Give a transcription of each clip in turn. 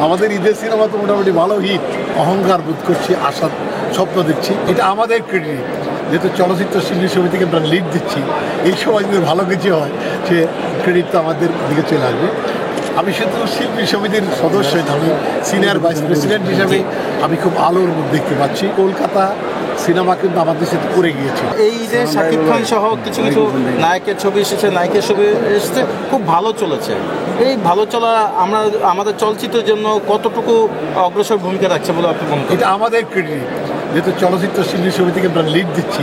আমাদের ঈদের সিনেমা তো মোটামুটি ভালো হিট। অহংকার বোধ করছি, আশা স্বপ্ন দেখছি, এটা আমাদের ক্রেডিট। যেহেতু চলচ্চিত্র শিল্পী সমিতিকে আমরা লিড দিচ্ছি, এই সময় যদি ভালো কিছু হয় সে ক্রেডিট তো আমাদের দিকে চলে আসবে। আমি শুধু শিল্পী সমিতির সদস্য, আমি সিনিয়র ভাইস প্রেসিডেন্ট হিসাবে আমি খুব আলোর মুখ দেখতে পাচ্ছি। কলকাতা সিনেমা কিন্তু আমাদের সাথে পড়ে গিয়েছে। এই যে শাকিব খান সহ কিছু কিছু নায়কের ছবি এসেছে, নায়কের ছবি এসেছে, খুব ভালো চলেছে। এই ভালো চলা আমাদের চলচ্চিত্রের জন্য কতটুকু অগ্রসর ভূমিকা রাখছে বলে আপনি মনে করেন? এটা আমাদের ক্রেডিট। যেহেতু চলচ্চিত্র শিল্পী সমিতিকে আমরা লিড দিচ্ছি,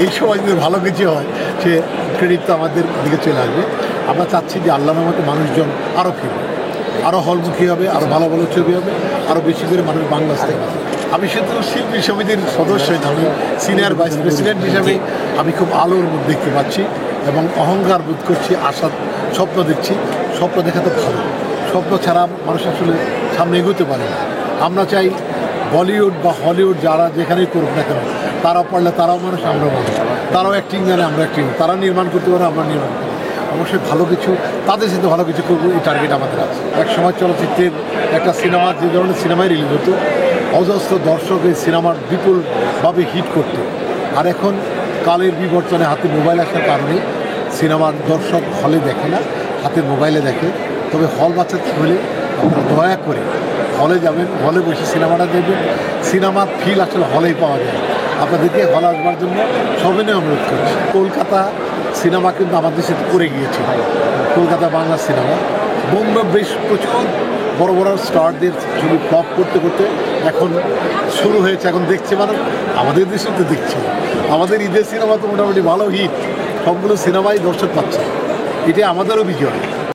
এই সময় যদি ভালো কিছু হয় সে ক্রেডিট তো আমাদের দিকে চলে আসবে। আমরা চাচ্ছি যে আল্লাহর রহমতে মানুষজন আরও ফিরবে, আরও হলমুখী হবে, আরও ভালো ভালো ছবি হবে, আরও বেশি করে মানুষ বাংলা দেখবে। আমি শুধু শিল্পী সমিতির সদস্য, আমি সিনিয়র ভাইস প্রেসিডেন্ট হিসাবে আমি খুব আলোর মুখ দেখতে পাচ্ছি এবং অহংকার বোধ করছি, আশা স্বপ্ন দেখছি। স্বপ্ন দেখা তো ভালো, স্বপ্ন ছাড়া মানুষ আসলে সামনে এগোতে পারে না। আমরা চাই বলিউড বা হলিউড যারা যেখানেই করুক না কেন, তারা পারলে তারাও মানুষ, আমরা মানুষ। তারাও অ্যাক্টিং জানে, আমরা অ্যাক্টিং, তারা নির্মাণ করতে পারে, আমরা নির্মাণ করি। অবশ্যই ভালো কিছু, তাদের সাথে ভালো কিছু করবো, এই টার্গেট আমাদের আছে। এক সময় চলচ্চিত্রের একটা সিনেমা, যে ধরনের সিনেমায় রিলিজ হতো, অজস্র দর্শক এই সিনেমার বিপুলভাবে হিট করতো। আর এখন কালের বিবর্তনে হাতে মোবাইল আসার কারণে সিনেমার দর্শক হলে দেখে না, হাতে মোবাইলে দেখে। তবে হল বাঁচাতে হলে আপনারা দয়া করে হলে যাবেন, হলে বসে সিনেমাটা দেখবেন। সিনেমার ফিল আসলে হলেই পাওয়া যায়। আপনাদেরকে হলে আসবার জন্য সবেনে অনুরোধ করছি। কলকাতা সিনেমা কিন্তু আমাদের সাথে পড়ে গিয়েছে। কলকাতা বাংলা সিনেমা বোম্বে বেশ প্রচুর বড় বড় স্টারদের ছবি ফ্লপ করতে করতে এখন শুরু হয়েছে। এখন দেখছে মানুষ, আমাদের দেশে তো দেখছে। আমাদের ঈদের সিনেমা তো মোটামুটি ভালো হিট, সবগুলো সিনেমাই দর্শক পাচ্ছে। এটাই আমাদেরও বিজয়।